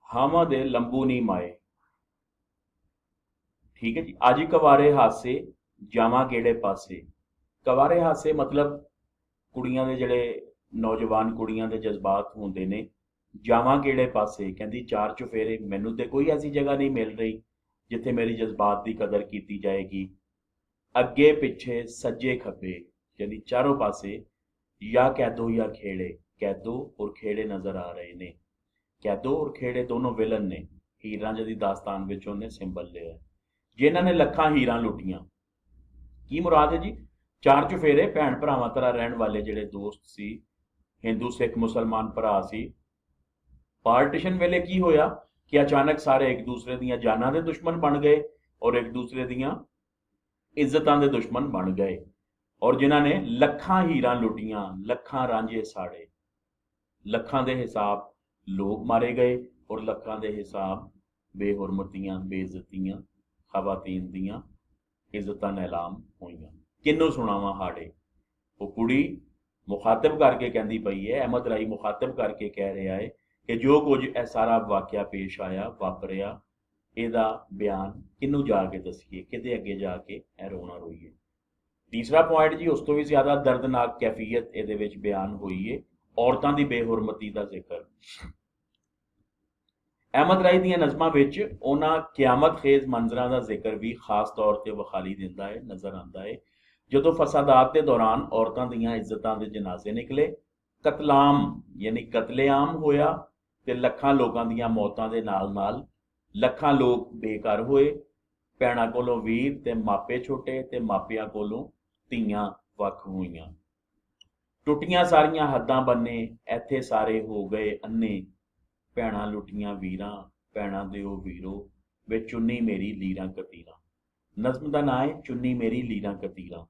हावां दे लंबू नहीं माए। ठीक है जी। अज कवारे हासे जावां केड़े पासे। कवारे हासे मतलब कुड़ियां दे जड़े नौजवान कुड़ियां दे जज्बात होंदे ने। जावां केड़े पासे कहंदी चार चुफेरे मैनू ते कोई ऐसी जगह नहीं मिल रही जिथे मेरी जज्बात की कदर की जाएगी। अगे पिछे सज्जे खब्बे यानी चारों पासे या कैदो या खेड़े। कैदो और खेड़े नजर आ रहे ने। कैदो और खेड़े दोनों विलन ने। हीर रांझे दी दास्तान विच उहने सिंबल लिया है। जिन्हां ने लखां हीरां लुटियां। की मुराद है जी? चार चुफेरे भैन भरावां तरह रहण वाले जिहड़े दोस्त सी, हिंदू सिख मुसलमान भरा सी। पार्टीशन वेले की होया कि अचानक सारे एक दूसरे दियां जानां दे दुश्मन बन गए और एक दूसरे दियां इज्जतां दे दुश्मन बन गए। और जिन्हां ने लखां हीरां लुटियां, लखां रांझे साड़े। लखां दे हिसाब लोग मारे गए और लखां दे हिसाब बेहुरमतियां बेइज्जतियां खवातीन दियां इज्जतां नीलाम होईयां। किन्नू सुणावां हाड़े। वो कुड़ी मुखातब करके कहती पई है, अहमद राई मुखातब करके कह रहा है कि जो कुछ यह सारा वाकया पेश आया वापरिया, ਇਹਦਾ ਬਿਆਨ ਕਿਹਨੂੰ ਜਾ ਕੇ ਦਸੀਏ, ਕਿਹਦੇ ਅੱਗੇ ਜਾ ਕੇ ਇਹ ਰੋਣਾ ਰੋਈਏ। ਤੀਸਰਾ ਪੁਆਇੰਟ ਜੀ ਉਸ ਤੋਂ ਵੀ ਜ਼ਿਆਦਾ ਦਰਦਨਾਕ ਕੈਫੀਅਤ ਇਹਦੇ ਵਿੱਚ ਬਿਆਨ ਹੋਈ ਏ, ਔਰਤਾਂ ਦੀ ਬੇਹੁਰਮਤੀ ਦਾ ਜ਼ਿਕਰ। ਅਹਿਮਦ ਰਾਈ ਦੀਆਂ ਨਜ਼ਮਾਂ ਵਿੱਚ ਉਹਨਾਂ ਕਿਆਮਤ ਖੇਜ਼ ਮੰਜ਼ਰਾਂ ਦਾ ਜ਼ਿਕਰ ਵੀ ਖਾਸ ਤੌਰ ਤੇ ਵਿਖਾਲੀ ਦਿੰਦਾ ਹੈ, ਨਜ਼ਰ ਆਉਂਦਾ ਹੈ। ਜਦੋਂ ਫਸਾਦਾਤ ਦੇ ਦੌਰਾਨ ਔਰਤਾਂ ਦੀਆਂ ਇੱਜ਼ਤਾਂ ਦੇ ਜਨਾਜ਼ੇ ਨਿਕਲੇ, ਕਤਲਾਮ ਯਾਨੀ ਕਤਲੇਆਮ ਹੋਇਆ ਤੇ ਲੱਖਾਂ ਲੋਕਾਂ ਦੀਆਂ ਮੌਤਾਂ ਦੇ ਨਾਲ ਨਾਲ ਲੱਖਾਂ ਲੋਕ ਬੇਘਰ ਹੋਏ। ਭੈਣਾਂ ਕੋਲੋਂ ਵੀਰ ਤੇ ਮਾਪੇ ਛੁੱਟੇ ਤੇ ਮਾਪਿਆਂ ਕੋਲੋਂ ਧੀਆਂ ਵੱਖ ਹੋਈਆਂ। ਟੁੱਟੀਆਂ ਸਾਰੀਆਂ ਹੱਦਾਂ ਬੰਨੇ ਇੱਥੇ ਸਾਰੇ ਹੋ ਗਏ ਅੰਨੇ। ਭੈਣਾਂ ਲੁੱਟੀਆਂ ਵੀਰਾਂ, ਭੈਣਾਂ ਦਿਓ ਵੀਰੋ ਵੇ ਚੁੰਨੀ ਮੇਰੀ ਲੀਰਾਂ ਕਤੀਰਾਂ। ਨਜ਼ਮ ਦਾ ਨਾਂ ਹੈ ਚੁੰਨੀ ਮੇਰੀ ਲੀਰਾਂ ਕਤੀਰਾਂ।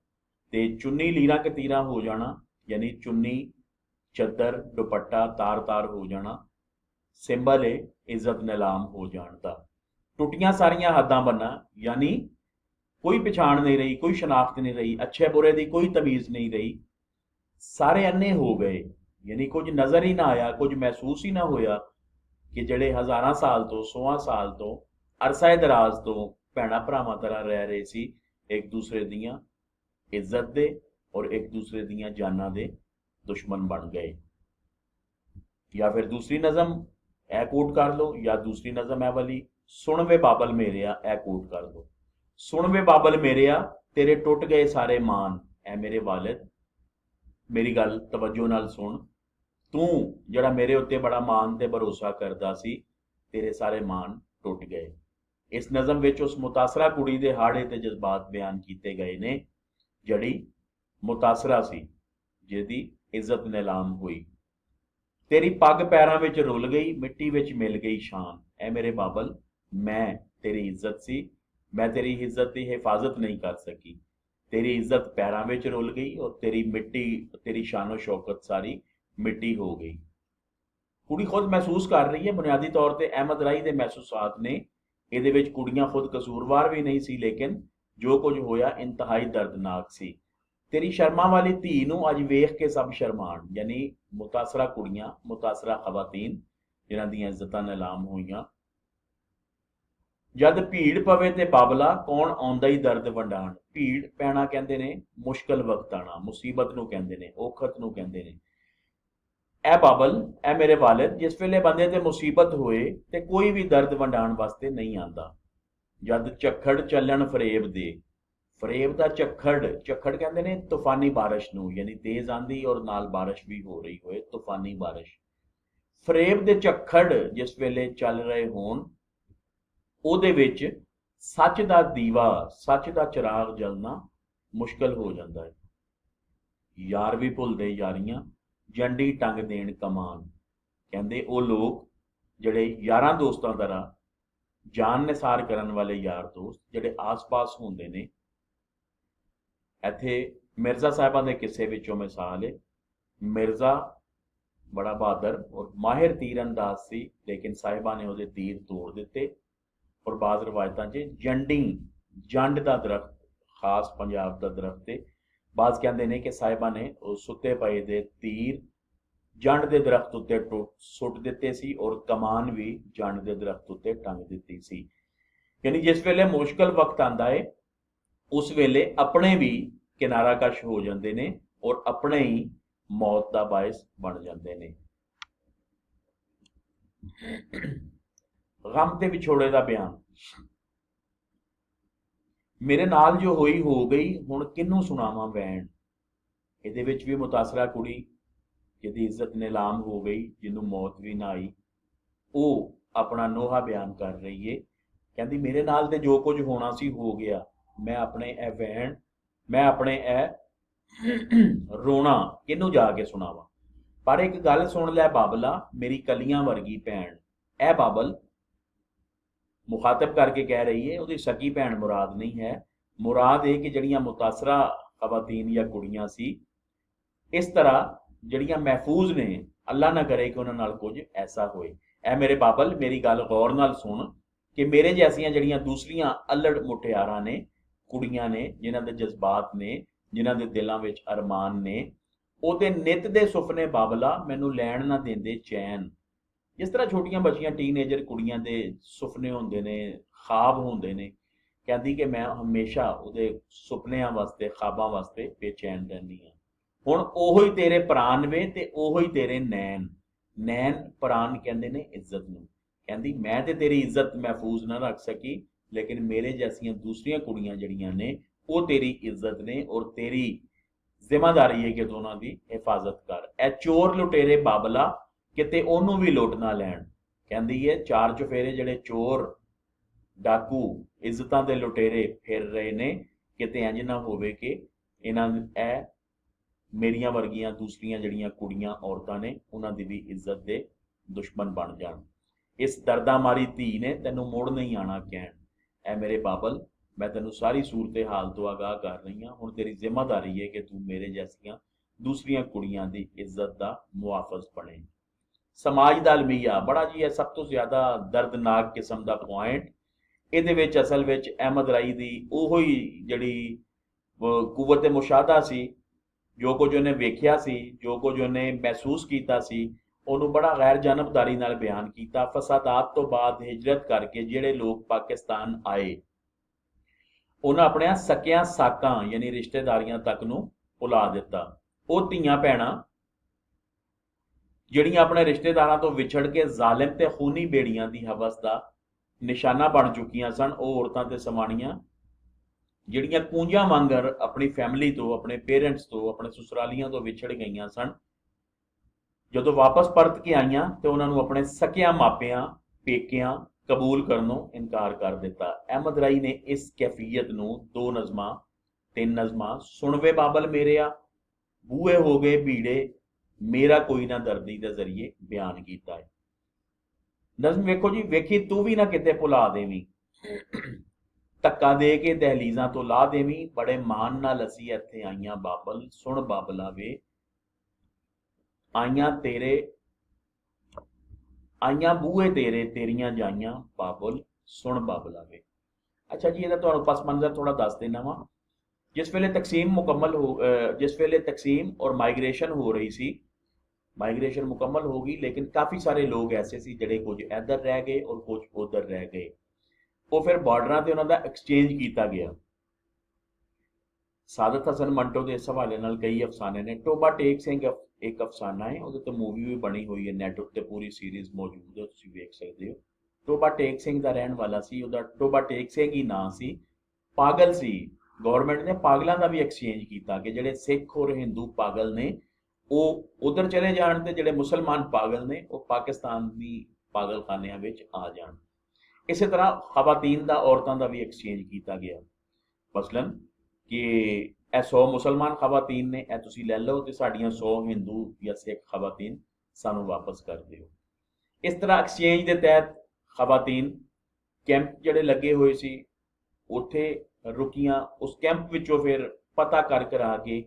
ਤੇ ਚੁੰਨੀ ਲੀਰਾਂ ਕਤੀਰਾਂ ਹੋ ਜਾਣਾ ਯਾਨੀ ਚੁੰਨੀ ਚੱਦਰ ਦੁਪੱਟਾ ਤਾਰ ਤਾਰ ਹੋ ਜਾਣਾ ਸਿੰਬਲ ਹੈ ਇੱਜ਼ਤ ਨੀਲਾਮ ਹੋ ਜਾਣ ਦਾ। ਟੁੱਟੀਆਂ ਸਾਰੀਆਂ ਹੱਦਾਂ ਬੰਨਾ यानी कोई पछाण नहीं रही, कोई शनाख्त नहीं रही, अच्छे बुरे की कोई तमीज़ नहीं रही। सारे अन्ने हो गए यानी कुछ नज़र ही ना आया, कुछ महसूस ही ना होया कि जड़े हज़ारां साल तो 100 साल तो अरसा दराज तो भैणा भरावां तरह रह रहे सी, एक दूसरे दियां इज्जत दे और एक दूसरे दियां जानां दे दुश्मन बन गए। या फिर दूसरी नज़म ए कोट कर लो, या दूसरी नज़म है वाली सुन वे बाबल मेरेया, ए कोट कर दो। सुन वे बाबल मेरेया तेरे टुट गए सारे मान। ए मेरे वालिद मेरी गल तवज्जो नाल सुन। तू जड़ा मेरे उत्ते बड़ा मान ते भरोसा करदा सी, तेरे सारे मान टुट गए। इस नज़म विच उस मुतासरा कुड़ी दे हाड़े ते जज्बात बयान कीते गए ने जड़ी मुतासरा सी, जिहदी इज्जत नीलाम हुई। तेरी पग पैरां विच रुल गई, मिट्टी विच मिल गई शान। ए मेरे बाबल मैं तेरी इज्जत सी, मैं तेरी इज्जत की हिफाजत नहीं कर सकी। तेरी इज्जत पैरां विच रुल गई और तेरी मिट्टी, तेरी शानो शौकत सारी मिट्टी हो गई। कुड़ी खुद महसूस कर रही है बुनियादी तौर पर अहमद राई के महसूसात ने। ਇਹਦੇ ਵਿੱਚ ਕੁੜੀਆਂ खुद कसूरवार भी नहीं सी, लेकिन जो कुछ होया इंतहाई दर्दनाक सी। तेरी शर्मा वाली धी नूं अज वेख के सब शर्मान यानी मुतासरा कुड़ियां, मुतासरा खवातीन जिन्हां दीयां इज्जतां नीलाम होईयां। जद भीड़ पवे ते बाबला कौन आउंदा ही दर्द वंडाण। भीड़ पैना कहंदे ने मुश्किल वक्त आना, मुसीबत नूं कहंदे ने, औखत नूं कहंदे ने। ए बाबल ए मेरे वालिद जिस वेले बंदे ते मुसीबत होए ते कोई भी दर्द वंडाण वास्ते नहीं आंदा। जद झक्खड़ चलन फरेब दे। फरेब दा झक्खड़, झक्खड़ कहंदे ने तूफानी बारिश नूं यानी तेज आंधी और नाल बारिश भी हो रही होए, तूफानी बारिश। फरेब दे झक्खड़ जिस वेले चल रहे होण ਉਹਦੇ ਵਿੱਚ सच ਦਾ ਦੀਵਾ, सच ਦਾ चिराग जलना मुश्किल हो जाता है। यार भी भुलदे यारियां जंडी टंग देण कमान। कहंदे ਉਹ लोग ਜਿਹੜੇ यारां दोस्तां तरह जान निसार करन वाले यार दोस्त ਜਿਹੜੇ आस-पास ਹੁੰਦੇ ਨੇ। ਇੱਥੇ मिर्जा साहिबां ਦੇ किस्से ਵਿੱਚੋਂ मिसाल है। मिर्जा बड़ा बहादुर और माहिर तीरंदाज सी, लेकिन साहिबा ने ਉਹਦੇ तीर तोड़ दिते। और बाज़ रवायतों च जंडी, जंड का दरख्त खास पंजाब का दरख्त है। बाज़ कहते हैं कि साहिबा ने सुते पे दे तीर ਜੰਡ ਦੇ ਦਰਖਤ ਉੱਤੇ ਸੁੱਟ ਦਿੱਤੇ ਸੀ ਔਰ ਕਮਾਨ ਵੀ ਜੰਡ ਦੇ ਦਰਖਤ ਉੱਤੇ ਟੰਗ ਦਿੱਤੀ ਸੀ। ਯਾਨੀ ਜਿਸ ਵੇਲੇ ਮੁਸ਼ਕਲ ਵਕਤ ਆਂਦਾ ਹੈ ਉਸ ਵੇਲੇ ਆਪਣੇ ਵੀ ਕਿਨਾਰਾਕਸ਼ ਹੋ ਜਾਂਦੇ ਨੇ ਔਰ ਆਪਣੇ ਹੀ ਮੌਤ ਦਾ ਬਾਇਸ ਬਣ ਜਾਂਦੇ ਨੇ। ਗਮ ਤੇ ਵਿਛੋੜੇ ਦਾ ਬਿਆਨ। ਮੇਰੇ ਨਾਲ ਜੋ ਹੋਈ ਹੋ ਗਈ, ਹੁਣ ਕਿਹਨੂੰ ਸੁਣਾਵਾਂ ਵੈਣ। ਇਹਦੇ ਵਿੱਚ ਵੀ ਮੁਤਾਸਰਾ ਕੁੜੀ ਜਿਹਦੀ ਇੱਜ਼ਤ ਨਿਲਾਮ ਹੋ ਗਈ, ਜਿਹਨੂੰ ਮੌਤ ਵੀ ਨਾ ਆਈ, ਉਹ ਆਪਣਾ ਨੋਹਾ ਬਿਆਨ ਕਰ ਰਹੀ ਏ। ਕਹਿੰਦੀ ਮੇਰੇ ਨਾਲ ਤੇ ਜੋ ਕੁਝ ਹੋਣਾ ਸੀ ਹੋ ਗਿਆ, ਮੈਂ ਆਪਣੇ ਇਹ ਵੈਣ, ਮੈਂ ਆਪਣੇ ਇਹ ਰੋਣਾ ਕਿਹਨੂੰ ਜਾ ਕੇ ਸੁਣਾਵਾਂ। ਪਰ ਇੱਕ ਗੱਲ ਸੁਣ ਲੈ ਬਾਬਲਾ, ਮੇਰੀ ਕਲੀਆਂ ਵਰਗੀ ਭੈਣ। ਇਹ ਬਾਬਲ ਮੁਖਾਤਬ ਕਰਕੇ ਕਹਿ ਰਹੀ ਹੈ, ਉਹਦੀ ਸਕੀ ਭੈਣ ਮੁਰਾਦ ਨਹੀਂ ਹੈ। ਮੁਰਾਦ ਇਹ ਕਿ ਜਿਹੜੀਆਂ ਮੁਤਾਸਰਾ ਖਵਾਤੀਨ ਜਾਂ ਕੁੜੀਆਂ ਸੀ, ਇਸ ਤਰ੍ਹਾਂ ਜਿਹੜੀਆਂ ਮਹਿਫੂਜ਼ ਨੇ, ਅੱਲਾ ਨਾ ਕਰੇ ਕਿ ਉਹਨਾਂ ਨਾਲ ਕੁਝ ਐਸਾ ਹੋਏ। ਇਹ ਮੇਰੇ ਬਾਬਲ ਮੇਰੀ ਗੱਲ ਗੌਰ ਨਾਲ ਸੁਣ ਕਿ ਮੇਰੇ ਜੈਸੀਆਂ ਜਿਹੜੀਆਂ ਦੂਸਰੀਆਂ ਅਲੜ ਮੁਟਿਆਰਾਂ ਨੇ, ਕੁੜੀਆਂ ਨੇ, ਜਿਨ੍ਹਾਂ ਦੇ ਜਜ਼ਬਾਤ ਨੇ, ਜਿਨ੍ਹਾਂ ਦੇ ਦਿਲਾਂ ਵਿੱਚ ਅਰਮਾਨ ਨੇ, ਉਹਦੇ ਨਿੱਤ ਦੇ ਸੁਪਨੇ ਬਾਬਲਾ ਮੈਨੂੰ ਲੈਣ ਨਾ ਦਿੰਦੇ ਚੈਨ। ਜਿਸ ਤਰ੍ਹਾਂ ਛੋਟੀਆਂ ਬੱਚੀਆਂ ਟੀਨੇਜਰ ਕੁੜੀਆਂ ਦੇ ਸੁਪਨੇ ਹੁੰਦੇ ਨੇ, ਖਾਬ ਹੁੰਦੇ ਨੇ, ਕਹਿੰਦੀ ਕਿ ਮੈਂ ਹਮੇਸ਼ਾ ਉਹਦੇ ਸੁਪਨਿਆਂ ਵਾਸਤੇ, ਖਾਬਾਂ ਵਾਸਤੇ ਬੇਚੈਨ ਰਹਿੰਦੀ ਹਾਂ। ਹੁਣ ਉਹੋ ਹੀ ਤੇਰੇ ਪ੍ਰਾਨ ਵੇ ਤੇ ਉਹੋ ਹੀ ਤੇਰੇ ਨੈਣ। ਨੈਣ ਪ੍ਰਾਨ ਕਹਿੰਦੇ ਨੇ ਇੱਜ਼ਤ ਨੂੰ। ਕਹਿੰਦੀ ਮੈਂ ਤੇ ਤੇਰੀ ਇੱਜ਼ਤ ਮਹਿਫੂਜ਼ ਨਾ ਰੱਖ ਸਕੀ, ਲੇਕਿਨ ਮੇਰੇ ਜੈਸੀਆਂ ਦੂਸਰੀਆਂ ਕੁੜੀਆਂ ਜਿਹੜੀਆਂ ਨੇ ਉਹ ਤੇਰੀ ਇੱਜ਼ਤ ਨੇ ਔਰ ਤੇਰੀ ਜ਼ਿੰਮੇਵਾਰੀ ਹੈ ਕਿ ਦੋਨਾਂ ਦੀ ਹਿਫਾਜ਼ਤ ਕਰ। ਇਹ ਚੋਰ ਲੁਟੇਰੇ ਬਾਬਲਾ ਕਿਤੇ ਉਹਨੂੰ ਵੀ ਲੁੱਟ ਨਾ ਲੈਣ। ਕਹਿੰਦੀ ਹੈ ਚਾਰ ਚੁਫੇਰੇ ਜਿਹੜੇ ਚੋਰ ਡਾਕੂ ਇੱਜ਼ਤਾਂ ਦੇ ਲੁਟੇਰੇ ਫਿਰ ਰਹੇ ਨੇ, ਕਿਤੇ ਇੰਜ ਨਾ ਹੋਵੇ ਕਿ ਇਹਨਾਂ ਇਹ ਮੇਰੀਆਂ ਵਰਗੀਆਂ ਦੂਸਰੀਆਂ ਜਿਹੜੀਆਂ ਕੁੜੀਆਂ ਔਰਤਾਂ ਨੇ ਉਹਨਾਂ ਦੀ ਵੀ ਇੱਜ਼ਤ ਦੇ ਦੁਸ਼ਮਣ ਬਣ ਜਾਣ। ਇਸ ਦਰਦਾ ਮਾਰੀ ਧੀ ਨੇ ਤੈਨੂੰ ਮੁੜ ਨਹੀਂ ਆਣਾ ਕਹਿਣ। ਐ ਮੇਰੇ ਬਾਬਲ, ਮੈਂ ਤੈਨੂੰ ਸਾਰੀ ਸੂਰਤ ਹਾਲ ਤੋਂ ਆਗਾਹ ਕਰ ਰਹੀ ਹਾਂ। ਹੁਣ ਤੇਰੀ ਜ਼ਿੰਮੇਵਾਰੀ ਹੈ ਕਿ ਤੂੰ ਮੇਰੇ ਜੈਸੀਆਂ ਦੂਸਰੀਆਂ ਕੁੜੀਆਂ ਦੀ ਇੱਜ਼ਤ ਦਾ ਮੁਹਾਫਿਜ਼ ਬਣੇ। ਸਮਾਜ ਦਾ ਅਲਮੀਆ ਬੜਾ ਜੀ ਹੈ ਸਭ ਤੋਂ ਜ਼ਿਆਦਾ ਦਰਦਨਾਕ ਕਿਸਮ ਦਾ ਪੁਆਇੰਟ। ਇਹਦੇ ਵਿੱਚ ਅਸਲ ਵਿੱਚ ਅਹਿਮਦ ਰਾਈ ਦੀ ਉਹੋ ਹੀ ਜਿਹੜੀ ਕੁਵਤ ਮੁਸ਼ਾਹਦਾ ਸੀ, ਜੋ ਕੁਝ ਉਹਨੇ ਵੇਖਿਆ ਸੀ, ਜੋ ਕੁਝ ਉਹਨੇ ਮਹਿਸੂਸ ਕੀਤਾ ਸੀ, ਉਹਨੂੰ ਬੜਾ ਗੈਰ ਜਾਨਬਦਾਰੀ ਨਾਲ ਬਿਆਨ ਕੀਤਾ। ਫਸਾਦਾਤ ਤੋਂ ਬਾਅਦ ਹਿਜਰਤ ਕਰਕੇ ਜਿਹੜੇ ਲੋਕ ਪਾਕਿਸਤਾਨ ਆਏ, ਉਹਨਾਂ ਆਪਣੇ ਸਕਿਆਂ ਸਾਕਾਂ ਯਾਨੀ ਰਿਸ਼ਤੇਦਾਰੀਆਂ ਤੱਕ ਨੂੰ ਭੁਲਾ ਦਿੱਤਾ। ਉਹ ਧੀਆਂ ਭੈਣਾਂ ਜਿਹੜੀਆਂ ਆਪਣੇ ਰਿਸ਼ਤੇਦਾਰਾਂ ਤੋਂ ਵਿਛੜ ਕੇ ਜ਼ਾਲਿਮ ਤੇ ਖੂਨੀ ਬੇੜੀਆਂ ਦੀ ਹਵਸ ਦਾ ਨਿਸ਼ਾਨਾ ਬਣ ਚੁੱਕੀਆਂ ਸਨ, ਉਹ ਔਰਤਾਂ ਤੇ ਸਵਾਣੀਆਂ ਜਿਹੜੀਆਂ ਕੂੰਜਾਂ ਵਾਂਗਰ ਆਪਣੀ ਫੈਮਿਲੀ ਤੋਂ, ਆਪਣੇ ਪੇਰੈਂਟਸ ਤੋਂ, ਆਪਣੇ ਸਸੁਰਾਲੀਆਂ ਤੋਂ ਵਿਛੜ ਗਈਆਂ ਸਨ, ਜਦੋਂ ਵਾਪਸ ਪਰਤ ਕੇ ਆਈਆਂ ਤੇ ਉਹਨਾਂ ਨੂੰ ਆਪਣੇ ਸਕਿਆਂ ਮਾਪਿਆਂ, ਪੇਕਿਆਂ ਕਬੂਲ ਕਰਨੋਂ ਇਨਕਾਰ ਕਰ ਦਿੱਤਾ। ਅਹਿਮਦ ਰਾਈ ਨੇ ਇਸ ਕੈਫੀਅਤ ਨੂੰ 2 ਨਜ਼ਮਾਂ 3 ਨਜ਼ਮਾਂ ਸੁਣਵੇ ਬਾਬਲ ਮੇਰਿਆ, ਬੂਏ ਹੋ ਗਏ ਭੀੜੇ, ਮੇਰਾ ਕੋਈ ਨਾ ਦਰਦੀ ਦੇ ਜ਼ਰੀਏ ਬਿਆਨ ਕੀਤਾ ਹੈ। ਨਜ਼ਮ ਵੇਖੋ ਜੀ, ਵੇਖੀ ਤੂੰ ਵੀ ਨਾ ਕਿਤੇ ਭੁਲਾ ਦੇਵੀਂ, ਧੱਕਾ ਦੇ ਕੇ ਦਹਲੀਜ਼ਾਂ ਤੋਂ ਲਾ ਦੇਵੀਂ, ਬੜੇ ਮਾਨ ਨਾਲ ਅਸੀਂ ਇੱਥੇ ਆਈਆਂ ਬਾਬਲ, ਸੁਣ ਬਾਬਲਾ ਵੇ, ਆਈਆਂ ਤੇਰੇ, ਆਈਆਂ ਬੂਹੇ ਤੇਰੇ, ਤੇਰੀਆਂ ਜਾਈਆਂ ਬਾਬਲ, ਸੁਣ ਬਾਬਲਾ ਵੇ। ਅੱਛਾ ਜੀ, ਇਹਦਾ ਤੁਹਾਨੂੰ ਪਸ ਮੰਜ਼ਰ ਥੋੜਾ ਦੱਸ ਦੇਣਾ ਵਾ। ਜਿਸ ਵੇਲੇ ਤਕਸੀਮ ਔਰ ਮਾਈਗ੍ਰੇਸ਼ਨ ਹੋ ਰਹੀ ਸੀ, ਮਾਈਗ੍ਰੇਸ਼ਨ ਮੁਕੰਮਲ ਹੋ ਗਈ, ਲੇਕਿਨ ਕਾਫੀ ਸਾਰੇ ਲੋਕ ਐਸੇ ਸੀ ਜਿਹੜੇ ਕੁਝ ਇੱਧਰ ਰਹਿ ਗਏ ਔਰ ਕੁਝ ਉੱਧਰ ਰਹਿ ਗਏ। ਉਹ ਫਿਰ ਬਾਰਡਰਾਂ ਤੇ ਉਹਨਾਂ ਦਾ ਐਕਸਚੇਂਜ ਕੀਤਾ ਗਿਆ। ਸਾਦਤ ਹਸਨ ਮੰਟੋ ਦੇ ਇਸ ਹਵਾਲੇ ਨਾਲ ਕਈ ਅਫਸਾਨੇ ਨੇ। ਟੋਬਾ ਟੇਕ ਸਿੰਘ ਇੱਕ ਅਫਸਾਨਾ ਹੈ, ਉਹਦੇ ਤੇ ਮੂਵੀ ਵੀ ਬਣੀ ਹੋਈ ਹੈ, ਨੈਟ ਉੱਤੇ ਪੂਰੀ ਸੀਰੀਜ਼ ਮੌਜੂਦ ਹੈ, ਤੁਸੀਂ ਵੇਖ ਸਕਦੇ ਹੋ। ਟੋਬਾ ਟੇਕ ਸਿੰਘ ਦਾ ਰਹਿਣ ਵਾਲਾ ਸੀ, ਉਹਦਾ ਟੋਬਾ ਟੇਕ ਸਿੰਘ ਹੀ ਨਾਂ ਸੀ, ਪਾਗਲ ਸੀ। ਗਵਰਨਮੈਂਟ ਨੇ ਪਾਗਲਾਂ ਦਾ ਵੀ ਐਕਸਚੇਂਜ ਕੀਤਾ ਕਿ ਜਿਹੜੇ ਸਿੱਖ ਔਰ ਹਿੰਦੂ ਪਾਗਲ ਨੇ ਉਹ ਉਧਰ ਚਲੇ ਜਾਣ ਤੇ ਜਿਹੜੇ ਮੁਸਲਮਾਨ ਪਾਗਲ ਨੇ ਉਹ ਪਾਕਿਸਤਾਨ ਦੀ ਪਾਗਲਖਾਨਿਆਂ ਵਿੱਚ ਆ ਜਾਣ। ਇਸੇ ਤਰ੍ਹਾਂ ਖਵਾਤੀਨ ਦਾ, ਔਰਤਾਂ ਦਾ ਵੀ ਐਕਸਚੇਂਜ ਕੀਤਾ ਗਿਆ। ਮਸਲਨ ਕਿ ਇਹ 100 ਮੁਸਲਮਾਨ ਖਵਾਤੀਨ ਨੇ, ਇਹ ਤੁਸੀਂ ਲੈ ਲਓ ਤੇ ਸਾਡੀਆਂ 100 ਹਿੰਦੂ ਜਾਂ ਸਿੱਖ ਖਵਾਤੀਨ ਸਾਨੂੰ ਵਾਪਸ ਕਰ ਦਿਓ। ਇਸ ਤਰ੍ਹਾਂ ਐਕਸਚੇਂਜ ਦੇ ਤਹਿਤ ਖਵਾਤੀਨ ਕੈਂਪ ਜਿਹੜੇ ਲੱਗੇ ਹੋਏ ਸੀ ਉੱਥੇ ਰੁਕੀਆਂ। ਉਸ ਕੈਂਪ ਵਿੱਚੋਂ ਫਿਰ ਪਤਾ ਕਰਾ ਕੇ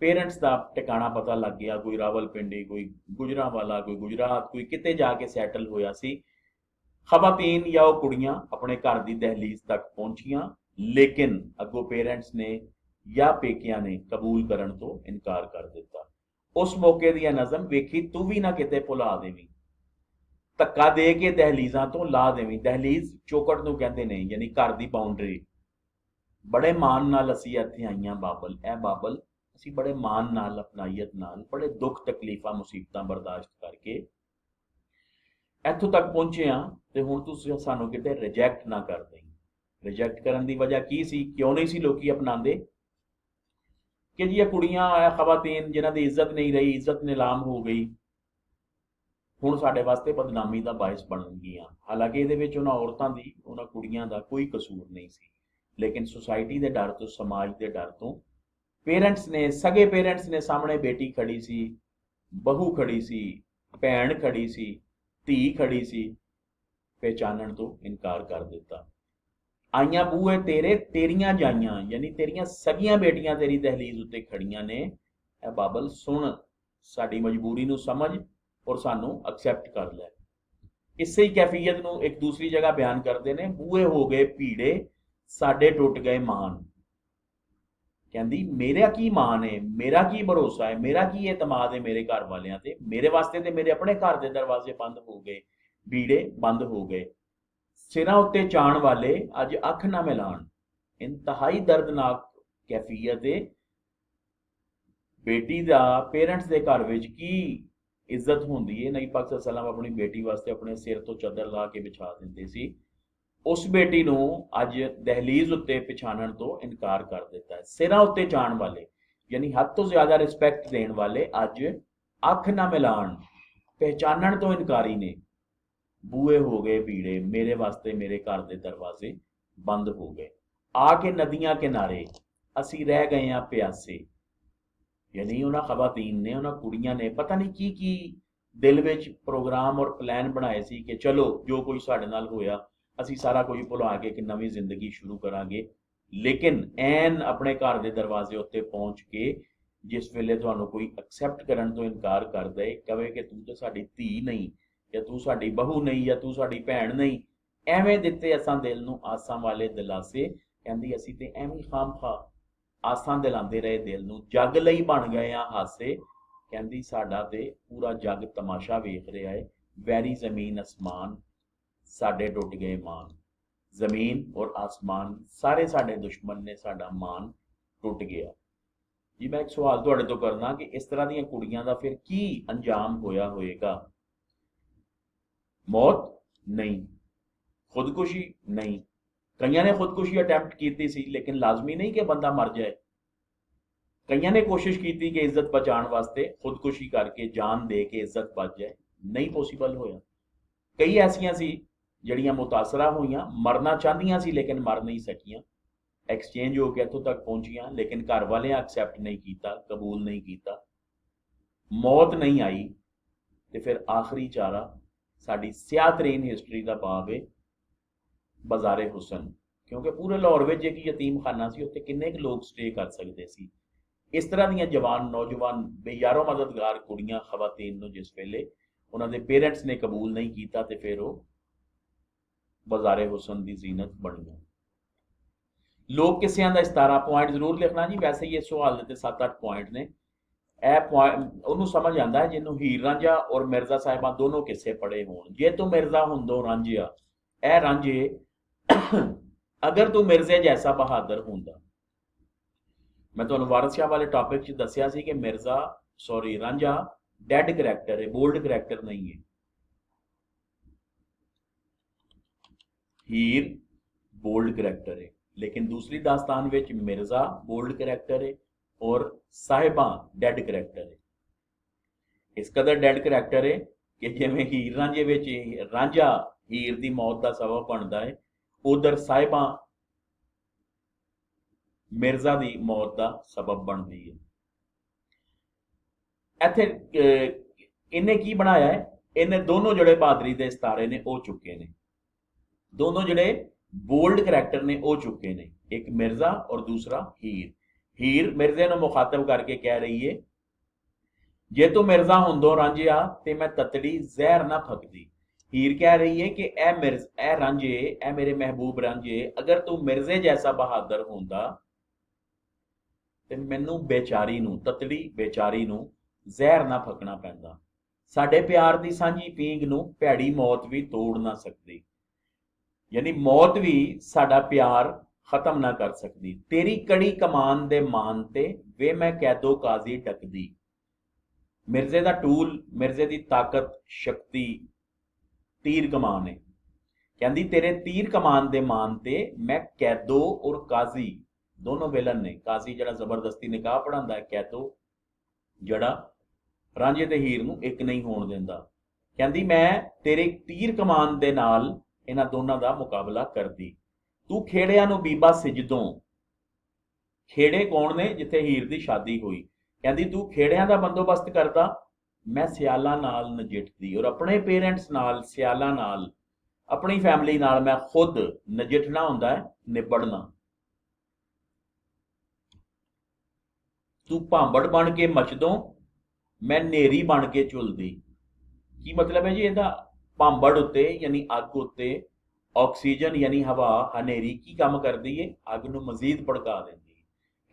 ਪੇਰੈਂਟਸ ਦਾ ਟਿਕਾਣਾ ਪਤਾ ਲੱਗ ਗਿਆ, ਕੋਈ ਰਾਵਲਪਿੰਡੀ, ਕੋਈ ਗੁਜਰਾਂਵਾਲਾ, ਕੋਈ ਗੁਜਰਾਤ, ਕੋਈ ਕਿਤੇ ਜਾ ਕੇ ਸੈਟਲ ਹੋਇਆ ਸੀ। ਖਵਾਤੀਨ ਜਾਂ ਉਹ ਕੁੜੀਆਂ ਆਪਣੇ ਘਰ ਦੀ ਦਹਲੀਜ਼ ਤੱਕ ਪਹੁੰਚੀਆਂ, ਲੇਕਿਨ ਅੱਗੋਂ ਪੇਰੈਂਟਸ ਨੇ ਜਾਂ ਪੇਕਿਆਂ ਨੇ ਕਬੂਲ ਕਰਨ ਤੋਂ ਇਨਕਾਰ ਕਰ ਦਿੱਤਾ। उस मौके दी नज़म वेखी तू भी ना किते भुला देवी, धक्का दे के दहलीज़ां तो ला देवी। दहलीज़ चौकट नूं कहंदे ने, यानी घर दी बाउंडरी। बड़े मान नाल असीं इत्थे आईयां बाबल, ए बाबल असीं बड़े मान नाल, अपनाईयत नाल, बड़े दुख तकलीफां मुसीबतां बर्दाश्त करके ਇੱਥੋਂ तक पहुंचे हाँ, तो हुण तुसीं सानूं किते रिजैक्ट ना कर दें। रिजैक्ट करन दी वजह की सी, क्यों नहीं सी लोकी अपनांदे कि जी ये कुड़ियां खवातीन जिन्हां दी इज्जत नहीं रही, इज्जत नीलाम हो गई, हुण साडे वास्ते बदनामी दा बायस बनणगीआं। हालांकि इहदे विच उन्हां औरतां दी, उन्हां कुड़ियां दा कोई कसूर नहीं सी, लेकिन सोसाइटी दे डर तो, समाज दे डर तो, पेरेंट्स ने, सगे पेरेंट्स ने सामने बेटी खड़ी सी, बहू खड़ी सी, भैन खड़ी सी, धी खड़ी सी, पहचानण तो इनकार कर दिता। आईयां बूहे तेरे, तेरियां जाइयां, यानी तेरियां सगियां बेटियां तेरी दहलीज उत्ते खड़ियां ने, ए बाबल सुन, साडी मजबूरी नूं समझ और सानू एक्सैप्ट कर लै। इसे ही कैफियत नूं एक दूसरी जगह बयान करते ने, बूहे हो गए भीड़े साडे टुट गए मान। कहंदी मेरा की मान है, मेरा की भरोसा है, मेरा की एतमाद है मेरे घर वालियां ते, मेरे वास्ते ते मेरे अपने घर दे दरवाजे बंद हो गए, बीड़े बंद हो गए। सिरां उत्ते चाण वाले अज अख ना मिलाण। इंतहाई दर्दनाक कैफियत है। बेटी दा पेरेंट्स दे घर विच की इज्जत होंदी है, नबी पाक सल्लल्लाहु अलैहि वसल्लम अपनी बेटी वास्ते अपने सिर तो चादर ला के बिछा दिंदे सी। उस बेटी नूं अज दहलीज उत्ते पछाणन तो इनकार कर दिता है। सिरां उत्ते जाण वाले, यानी हद तो ज्यादा रिस्पैक्ट देण वाले अज अख ना मिलाण, पहचानण तो इनकारी ने। बूहे हो गए भीड़े, मेरे वास्ते मेरे घर दे दरवाजे बंद हो गए। आके नदियां किनारे असी रह गए हैं प्यासे, यानी उन्हां खवातीन ने, उन्हां कुड़ियां ने पता नहीं की दिल विच प्रोग्राम और प्लान बनाए सी कि चलो जो कोई साडे नाल होया असी सारा कुछ भुला के एक नवीं जिंदगी शुरू करांगे। लेकिन ऐन अपने घर के दरवाजे उत्ते पहुंच के जिस वेले तुहानूं कोई एक्सैप्ट करन तो इनकार कर दे, कहे कि तू तो साडी धी नहीं, या तू साडी बहू नहीं, या तू साडी भैन नहीं, एवें दिते असां दिल नूं आसां वाले दिलासे। कहंदी असी ते एवें खामखा आसां दिलांदे रहे दिल नूं, जग लई बन गए आ हासे। कहंदी साडा ते पूरा जग तमाशा वेख रहा है, वैरी जमीन आसमान साडे टुट गए मान। जमीन और आसमान सारे साडे दुश्मन ने, साडा मान टुट गया। जी मैं एक सवाल तुहाडे तो करना कि इस तरह दी कुड़ियां दा फिर की अंजाम होया होएगा? मौत नहीं, खुदकुशी नहीं। कईयां ने खुदकुशी अटैम्प्ट की सी, लेकिन लाजमी नहीं कि बंदा मर जाए। कईयां ने कोशिश की थी कि इज्जत बचाने वास्ते खुदकुशी करके जान दे के इज्जत बच जाए, नहीं पॉसीबल होया। कई ऐसियां सी जड़ियां मुतासरा हुई, मरना चाहदियां सी लेकिन मर नहीं सकियां, एक्सचेंज हो के इत्थों तक पहुंचियां, लेकिन घर वाले एक्सैप्ट नहीं किया, कबूल नहीं किया, मौत नहीं आई। तो फिर आखिरी चारा साडी स्यातरीन हिस्टरी का बाब है बाजारे हुसन, क्योंकि पूरे लाहौर में एक यतीम खाना सी, उत्थे किन्ने क लोग स्टे कर सकते सी। इस तरह दी जवान नौजवान बेयारो मददगार कुड़ियां खवातीन नूं जिस वेले उन्हां दे पेरेंट्स ने कबूल नहीं किया, तो फिर वो बाजारे हुसन की जीनत बनियां। लोक किस्सियां दा 17 पॉइंट जरूर लिखना जी, वैसे ये सवाल दे 7-8 पॉइंट ने। ए पॉइंट उन्होंने समझ आता है जिन्होंने हीर रांझा और मिर्जा साहिबा दोनों किस्से पढ़े होण। जे तू मिर्जा हुंदो रांझिया, ए रांझे अगर तू मिर्जे जैसा बहादुर हुंदा। मैं तुहानूं वारिस शाह वाले टॉपिक च दस्सिया सी कि Mirza sorry Ranjha dead character है, बोल्ड करैक्टर नहीं है। हीर बोल्ड करैक्टर है, लेकिन दूसरी दास्तान विच मिर्जा बोल्ड करैक्टर है और साहिबा डेड करैक्टर है। इस कदर डेड करैक्टर है कि जिवें हीर रांझे विच रांझा हीर की मौत का सबब बनता है, उधर साहिबा मिर्जा की मौत का सबब बनती है। इत्थे इन्हें की बनाया है, इन्हें दोनों जड़े बहादरी के सितारे ने हो चुके ने, दोनों जड़े बोल्ड करैक्टर ने हो चुके ने, एक मिर्जा और दूसरा हीर। हीर मिर्जे नूं मुखातब करके कह रही है, जे तू मिर्जा हुंदो रांझिया ते मैं ततड़ी जहर ना फकदी। हीर कह रही है कि ए रांझे, ए मेरे महबूब रांझे, अगर तू मिर्जे जैसा बहादुर हुंदा ते मैनू बेचारी नूं, ततड़ी बेचारी नूं ਜ਼ਹਿਰ ਨਾ ਫੱਕਣਾ ਪੈਂਦਾ। ਸਾਡੇ ਪਿਆਰ ਦੀ ਸਾਂਝੀ ਪੀਂਘ ਨੂੰ ਭੈੜੀ ਮੌਤ ਵੀ ਤੋੜ ਨਾ ਸਕਦੀ, ਯਾਨੀ ਮੌਤ ਵੀ ਸਾਡਾ ਪਿਆਰ ਖਤਮ ਨਾ ਕਰ ਸਕਦੀ। ਤੇਰੀ ਕੜੀ ਕਮਾਨ ਦੇ ਮਾਨ ਤੇ ਵੇ ਮੈਂ ਕੈਦੋ ਕਾਜ਼ੀ ਟਕਦੀ। ਮਿਰਜ਼ੇ ਦਾ ਟੂਲ, ਮਿਰਜ਼ੇ ਦੀ ਤਾਕਤ, ਸ਼ਕਤੀ ਤੀਰ ਕਮਾਨ ਹੈ। ਕਹਿੰਦੀ ਤੇਰੇ ਤੀਰ ਕਮਾਨ ਦੇ ਮਾਨ ਤੇ ਮੈਂ ਕੈਦੋ ਔਰ ਕਾਜ਼ੀ ਦੋਨੋਂ ਵਿਲਨ ਨੇ। ਕਾਜ਼ੀ ਜਿਹੜਾ ਜ਼ਬਰਦਸਤੀ ਨਿਕਾਹ ਪੜਾਉਂਦਾ ਹੈ, ਕੈਦੋ ਜਿਹੜਾ ਰਾਂਝੇ ਤੇ ਹੀਰ ਨੂੰ ਇੱਕ ਨਹੀਂ ਹੋਣ ਦਿੰਦਾ। ਕਹਿੰਦੀ ਮੈਂ ਤੇਰੇ ਤੀਰ ਕਮਾਨ ਦੇ ਨਾਲ ਇਹਨਾਂ ਦੋਨਾਂ ਦਾ ਮੁਕਾਬਲਾ ਕਰਦੀ। ਤੂੰ ਖੇੜਿਆਂ ਨੂੰ ਬੀਬਾ ਸਿਜਦੋਂ, ਖੇੜੇ ਕੌਣ ਨੇ? ਜਿੱਥੇ ਹੀਰ ਦੀ ਸ਼ਾਦੀ ਹੋਈ। ਕਹਿੰਦੀ ਤੂੰ ਖੇੜਿਆਂ ਦਾ ਬੰਦੋਬਸਤ ਕਰਦਾ, ਮੈਂ ਸਿਆਲਾਂ ਨਾਲ ਨਜਿੱਠਦੀ। ਔਰ ਆਪਣੇ ਪੇਰੈਂਟਸ ਨਾਲ, ਸਿਆਲਾਂ ਨਾਲ, ਆਪਣੀ ਫੈਮਿਲੀ ਨਾਲ ਮੈਂ ਖੁਦ ਨਜਿੱਠਣਾ ਹੁੰਦਾ ਹੈ, ਨਿਬੜਨਾ। ਤੂੰ ਭਾਂਬੜ ਬਣ ਕੇ ਮਚਦੋਂ, ਮੈਂ ਨੇਰੀ ਬਣ ਕੇ ਝੁਲਦੀ। ਕੀ ਮਤਲਬ ਹੈ ਜੀ ਇਹਦਾ? ਭਾਂਬੜ ਉੱਤੇ ਯਾਨੀ ਅੱਗ ਉੱਤੇ ਆਕਸੀਜਨ ਯਾਨੀ ਹਵਾ, ਹਨੇਰੀ ਕੀ ਕੰਮ ਕਰਦੀ ਏ? ਅੱਗ ਨੂੰ ਮਜ਼ੀਦ ਭੜਕਾ ਦਿੰਦੀ।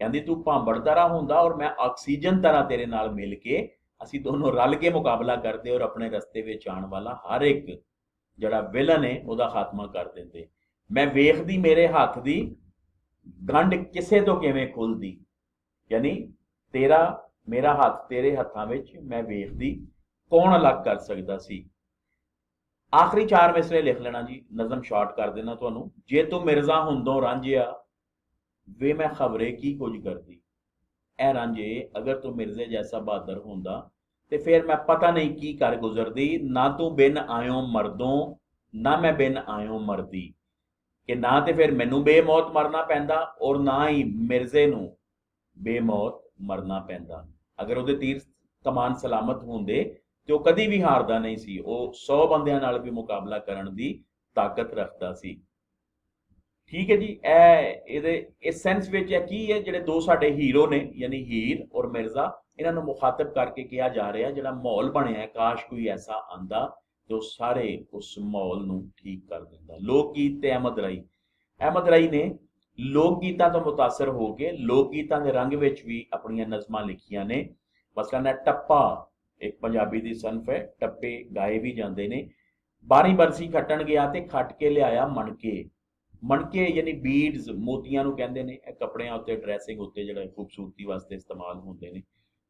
ਕਹਿੰਦੀ ਤੂੰ ਭਾਂਬੜ ਤਰ੍ਹਾਂ ਹੁੰਦਾ ਔਰ ਮੈਂ ਆਕਸੀਜਨ ਤਰ੍ਹਾਂ ਤੇਰੇ ਨਾਲ ਮਿਲ ਕੇ ਅਸੀਂ ਦੋਨੋਂ ਰਲ ਕੇ ਮੁਕਾਬਲਾ ਕਰਦੇ ਔਰ ਆਪਣੇ ਰਸਤੇ ਵਿੱਚ ਆਉਣ ਵਾਲਾ ਹਰ ਇੱਕ ਜਿਹੜਾ ਵਿਲਨ ਹੈ ਉਹਦਾ ਖਾਤਮਾ ਕਰ ਦਿੰਦੇ। ਮੈਂ ਵੇਖਦੀ ਮੇਰੇ ਹੱਥ ਦੀ ਗੰਢ ਕਿਸੇ ਤੋਂ ਕਿਵੇਂ ਖੁੱਲਦੀ, ਯਾਨੀ ਤੇਰਾ ਮੇਰਾ ਹੱਥ ਤੇਰੇ ਹੱਥਾਂ ਵਿੱਚ, ਮੈਂ ਵੇਖਦੀ ਕੌਣ ਅਲੱਗ ਕਰ ਸਕਦਾ ਸੀ। ਆਖਰੀ 4 ਮਿਸਰੇ ਲਿਖ ਲੈਣਾ ਜੀ, ਨਜ਼ਮ ਸ਼ਾਰਟ ਕਰ ਦੇਣਾ ਤੁਹਾਨੂੰ। ਜੇ ਤੂੰ ਮਿਰਜ਼ਾ ਹੁੰਦੋਂ ਰਾਂਝਿਆ ਵੇ ਮੈਂ ਖਬਰੇ ਕੀ ਕੁਝ ਕਰਦੀ। ਐ ਰਾਂਝੇ ਅਗਰ ਤੂੰ ਮਿਰਜ਼ੇ ਜੈਸਾ ਬਹਾਦਰ ਹੁੰਦਾ ਤੇ ਫਿਰ ਮੈਂ ਪਤਾ ਨਹੀਂ ਕੀ ਕਰ ਗੁਜ਼ਰਦੀ। ਨਾ ਤੂੰ ਬਿਨ ਆਇਓ ਮਰਦੋਂ, ਨਾ ਮੈਂ ਬਿਨ ਆਇਓ ਮਰਦੀ। ਕਿ ਨਾ ਤੇ ਫਿਰ ਮੈਨੂੰ ਬੇਮੌਤ ਮਰਨਾ ਪੈਂਦਾ ਔਰ ਨਾ ਹੀ ਮਿਰਜ਼ੇ ਨੂੰ ਬੇਮੌਤ ਮਰਨਾ ਪੈਂਦਾ। ਅਗਰ ਉਹਦੇ ਤੀਰ ਕਮਾਨ ਸਲਾਮਤ ਹੁੰਦੇ ਤੇ ਉਹ ਕਦੀ ਵੀ ਹਾਰਦਾ ਨਹੀਂ ਸੀ। ਉਹ 100 ਬੰਦਿਆਂ ਨਾਲ ਵੀ ਮੁਕਾਬਲਾ ਕਰਨ ਦੀ ਤਾਕਤ ਰੱਖਦਾ ਸੀ। ਠੀਕ ਹੈ ਜੀ। ਇਹਦੇ ਇਸ ਸੈਂਸ ਵਿੱਚ ਇਹ ਕੀ ਹੈ, ਜਿਹੜੇ ਦੋ ਸਾਡੇ ਹੀਰੋ ਨੇ ਯਾਨੀ ਹੀਰ ਔਰ ਮਿਰਜ਼ਾ, ਇਹਨਾਂ ਨੂੰ ਮੁਖਾਤਬ ਕਰਕੇ ਕਿਹਾ ਜਾ ਰਿਹਾ ਜਿਹੜਾ ਮਾਹੌਲ ਬਣਿਆ, ਕਾਸ਼ ਕੋਈ ਐਸਾ ਆਂਦਾ ਜੋ ਸਾਰੇ ਉਸ ਮਾਹੌਲ ਨੂੰ ਠੀਕ ਕਰ ਦਿੰਦਾ। ਲੋਕ ਗੀਤ ਤੇ ਅਹਿਮਦ ਰਾਈ ਨੇ ਲੋਕ ਗੀਤਾਂ ਤੋਂ ਮੁਤਾਸਰ ਹੋ ਕੇ ਲੋਕ ਗੀਤਾਂ ਦੇ ਰੰਗ ਵਿੱਚ ਵੀ ਆਪਣੀਆਂ ਨਜ਼ਮਾਂ ਲਿਖੀਆਂ ਨੇ। ਮਸਲਨ ਹੈ ਟੱਪਾ, ਇੱਕ ਪੰਜਾਬੀ ਦੀ ਸੰਫ ਹੈ, ਟੱਪੇ ਗਾਏ ਵੀ ਜਾਂਦੇ ਨੇ। 12 ਬਰਸੀ ਖੱਟਣ ਗਿਆ ਤੇ ਖੱਟ ਕੇ ਲਿਆਇਆ ਮਣਕੇ। ਮਣਕੇ ਯਾਨੀ ਬੀਡਸ, ਮੋਤੀਆਂ ਨੂੰ ਕਹਿੰਦੇ ਨੇ। ਇਹ ਕੱਪੜਿਆਂ ਉੱਤੇ, ਡਰੈਸਿੰਗ ਉੱਤੇ ਜਿਹੜਾ ਖੂਬਸੂਰਤੀ ਵਾਸਤੇ ਇਸਤੇਮਾਲ ਹੁੰਦੇ ਨੇ,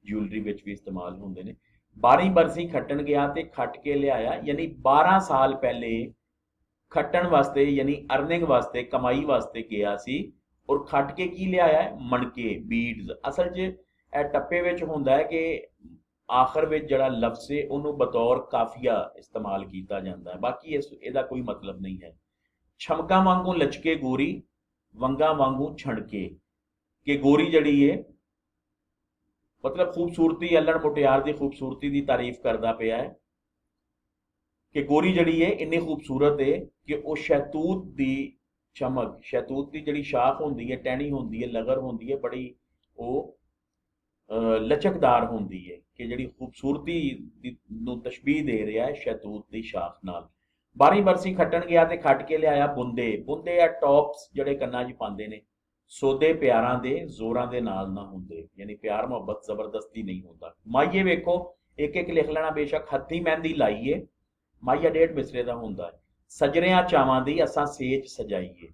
ਜਿਊਲਰੀ ਵਿੱਚ ਵੀ ਇਸਤੇਮਾਲ ਹੁੰਦੇ ਨੇ। 12 ਬਰਸੀ ਖੱਟਣ ਗਿਆ ਤੇ ਖੱਟ ਕੇ ਲਿਆਇਆ, ਯਾਨੀ 12 ਸਾਲ ਪਹਿਲੇ ਖੱਟਣ ਵਾਸਤੇ ਯਾਨੀ ਅਰਨਿੰਗ ਵਾਸਤੇ, ਕਮਾਈ ਵਾਸਤੇ ਗਿਆ ਸੀ ਔਰ ਖੱਟ ਕੇ ਕੀ ਲਿਆਇਆ? ਮਣਕੇ, ਬੀਡਸ। ਅਸਲ 'ਚ ਇਹ ਟੱਪੇ ਵਿੱਚ ਹੁੰਦਾ ਹੈ ਕਿ ਆਖਰ ਵਿੱਚ ਜਿਹੜਾ ਲਫ਼ਜ਼ ਹੈ ਉਹਨੂੰ ਬਤੌਰ ਕਾਫੀਆ ਇਸਤੇਮਾਲ ਕੀਤਾ ਜਾਂਦਾ ਹੈ, ਬਾਕੀ ਇਹਦਾ ਕੋਈ ਮਤਲਬ ਨਹੀਂ ਹੈ। ਛਮਕਾਂ ਵਾਂਗੂ ਲਚਕੇ ਗੋਰੀ, ਵੰਗਾਂ ਵਾਂਗੂ ਛਣਕੇ। ਕਿ ਗੋਰੀ ਜਿਹੜੀ ਹੈ ਮਤਲਬ ਖੂਬਸੂਰਤੀ, ਅਲੜ ਮੁਟਿਆਰ ਦੀ ਖੂਬਸੂਰਤੀ ਦੀ ਤਾਰੀਫ ਕਰਦਾ ਪਿਆ ਹੈ ਕਿ ਗੋਰੀ ਜਿਹੜੀ ਹੈ ਇੰਨੀ ਖੂਬਸੂਰਤ ਹੈ ਕਿ ਉਹ ਸ਼ਹਿਤੂਤ ਦੀ ਚਮਕ, ਸ਼ਹਿਤੂਤ ਦੀ ਜਿਹੜੀ ਸ਼ਾਖ ਹੁੰਦੀ ਹੈ, ਟਹਿਣੀ ਹੁੰਦੀ ਹੈ, ਲਗਰ ਹੁੰਦੀ ਹੈ, ਬੜੀ ਉਹ ਲਚਕਦਾਰ ਹੁੰਦੀ ਹੈ ਕਿ ਜਿਹੜੀ ਖੂਬਸੂਰਤੀ ਨੂੰ ਤਸ਼ਬੀਹ ਦੇ ਰਿਹਾ ਹੈ ਸ਼ਹਿਤੂਤ ਦੀ ਸ਼ਾਖ ਨਾਲ। 12 ਬਰਸੀ ਖੱਟਣ ਗਿਆ ਤੇ ਖੱਟ ਕੇ ਲਿਆਇਆ ਬੁੰਦੇ। ਬੁੰਦੇ ਆ ਟੌਪਸ ਜਿਹੜੇ ਕੰਨਾਂ 'ਚ ਪਾਉਂਦੇ ਨੇ। ਸੌਦੇ ਪਿਆਰਾਂ ਦੇ ਜ਼ੋਰਾਂ ਦੇ ਨਾਲ ਨਾ ਹੁੰਦੇ, ਯਾਨੀ ਪਿਆਰ ਮੁਹੱਬਤ ਜ਼ਬਰਦਸਤੀ ਨਹੀਂ ਹੁੰਦਾ। ਮਾਈਏ ਵੇਖੋ, ਇੱਕ ਇੱਕ ਲਿਖ ਲੈਣਾ ਬੇਸ਼ੱਕ। ਹੱਥੀ ਮਹਿੰਦੀ ਲਾਈਏ, ਮਾਈਆ 1.5 ਮਿਸਰੇ ਦਾ ਹੁੰਦਾ ਹੈ। ਸਜਰਿਆਂ ਚਾਵਾਂ ਦੀ ਅਸਾਂ ਸੇਜ ਸਜਾਈਏ।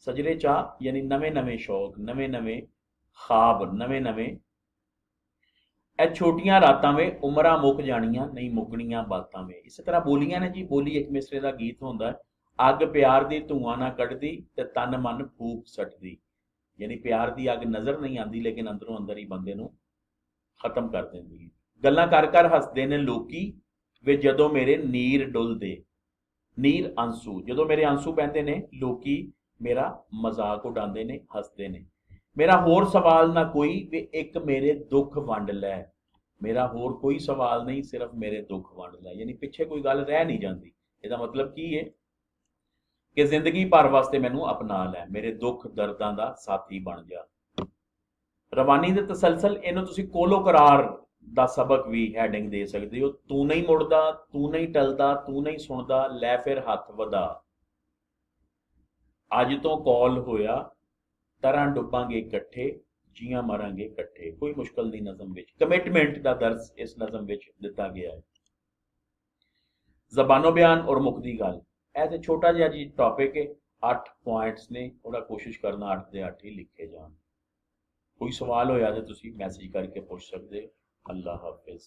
ਸਜਰੇ ਚਾਹ ਯਾਨੀ ਨਵੇਂ ਨਵੇਂ ਸ਼ੌਕ, ਨਵੇਂ ਨਵੇਂ ਖਾਬ, ਨਵੇਂ ਨਵੇਂ। ਇਹ ਛੋਟੀਆਂ ਰਾਤਾਂ ਵੇ ਉਮਰਾਂ ਮੁੱਕ ਜਾਣੀਆਂ, ਨਹੀਂ ਮੁੱਕਣੀਆਂ ਬਾਤਾਂ ਵੇ। ਇਸੇ ਤਰ੍ਹਾਂ ਬੋਲੀਆਂ ਨੇ ਜੀ। ਬੋਲੀ 1 ਮਿਸਰੇ ਦਾ ਗੀਤ ਹੁੰਦਾ ਹੈ। ਅੱਗ ਪਿਆਰ ਦੀ ਧੂਆਂ ਨਾ ਕੱਢਦੀ ਤੇ ਤਨ ਮਨ ਫੂਕ ਸੱਟਦੀ। ਯਾਨੀ ਪਿਆਰ ਦੀ ਅੱਗ ਨਜ਼ਰ ਨਹੀਂ ਆਉਂਦੀ ਲੇਕਿਨ ਅੰਦਰੋਂ ਅੰਦਰ ਹੀ ਬੰਦੇ ਨੂੰ ਖਤਮ ਕਰ ਦਿੰਦੀ ਹੈ। ਗੱਲਾਂ ਕਰ ਕਰ ਹੱਸਦੇ ਨੇ ਲੋਕੀ ਵੇ ਜਦੋਂ ਮੇਰੇ ਨੀਰ ਡੁੱਲਦੇ। ਨੀਰ ਆਂਸੂ, ਜਦੋਂ ਮੇਰੇ ਆਂਸੂ ਬਹਿੰਦੇ ਨੇ ਲੋਕੀ ਮੇਰਾ ਮਜ਼ਾਕ ਉਡਾਉਂਦੇ ਨੇ, ਹੱਸਦੇ ਨੇ। ਮੇਰਾ ਹੋਰ ਸਵਾਲ ਨਾ ਕੋਈ ਵੇ ਇੱਕ ਮੇਰੇ ਦੁੱਖ ਵੰਡ ਲੈ। ਮੇਰਾ ਹੋਰ ਕੋਈ ਸਵਾਲ ਨਹੀਂ, ਸਿਰਫ ਮੇਰੇ ਦੁੱਖ ਵੰਡ ਲੈ। ਯਾਨੀ ਪਿੱਛੇ ਕੋਈ ਗੱਲ ਰਹਿ ਨਹੀਂ ਜਾਂਦੀ। ਇਹਦਾ ਮਤਲਬ ਕੀ ਹੈ ਕਿ ਜ਼ਿੰਦਗੀ ਭਰ ਵਾਸਤੇ ਮੈਨੂੰ ਅਪਣਾ ਲੈ, ਮੇਰੇ ਦੁੱਖ ਦਰਦਾਂ ਦਾ ਸਾਥੀ ਬਣ ਜਾ। ਰਵਾਨੀ ਦੇ ਤਸਲਸਲ, ਇਹਨੂੰ ਤੁਸੀਂ ਕੋਲੋ ਕਰਾਰ ਦਾ ਸਬਕ ਵੀ ਹੈਡਿੰਗ ਦੇ ਸਕਦੇ ਹੋ। ਤੂੰ ਨਹੀਂ ਮੁੜਦਾ, ਤੂੰ ਨਹੀਂ ਟਲਦਾ, ਤੂੰ ਨਹੀਂ ਸੁਣਦਾ, ਲੈ ਫਿਰ ਹੱਥ ਵਧਾ। ਅੱਜ ਤੋਂ ਕੌਲ ਹੋਇਆ, ਤਰ੍ਹਾਂ ਡੁੱਬਾਂਗੇ ਇਕੱਠੇ, ਜੀਆਂ ਮਾਰਾਂਗੇ ਇਕੱਠੇ। ਕੋਈ ਮੁਸ਼ਕਲ ਨਹੀਂ ਨਜ਼ਮ ਵਿੱਚ, ਕਮਿਟਮੈਂਟ ਦਾ ਦਰਸ ਇਸ ਨਜ਼ਮ ਵਿੱਚ ਦਿੱਤਾ ਗਿਆ ਹੈ। ਜ਼ਬਾਨੋ ਬਿਆਨ ਔਰ ਮੁੱਕਦੀ ਗੱਲ, ਇਹ ਤੇ ਛੋਟਾ ਜਿਹਾ ਜੀ ਟੌਪਿਕ ਹੈ, 8 ਪੁਆਇੰਟਸ ਨੇ, ਉਹਦਾ ਕੋਸ਼ਿਸ਼ ਕਰਨਾ 8 ਦੇ 8 ਹੀ ਲਿਖੇ ਜਾਣ। ਕੋਈ ਸਵਾਲ ਹੋਇਆ ਤਾਂ ਤੁਸੀਂ ਮੈਸੇਜ ਕਰਕੇ ਪੁੱਛ ਸਕਦੇ ਹੋ। ਅੱਲਾ ਹਾਫਿਜ਼।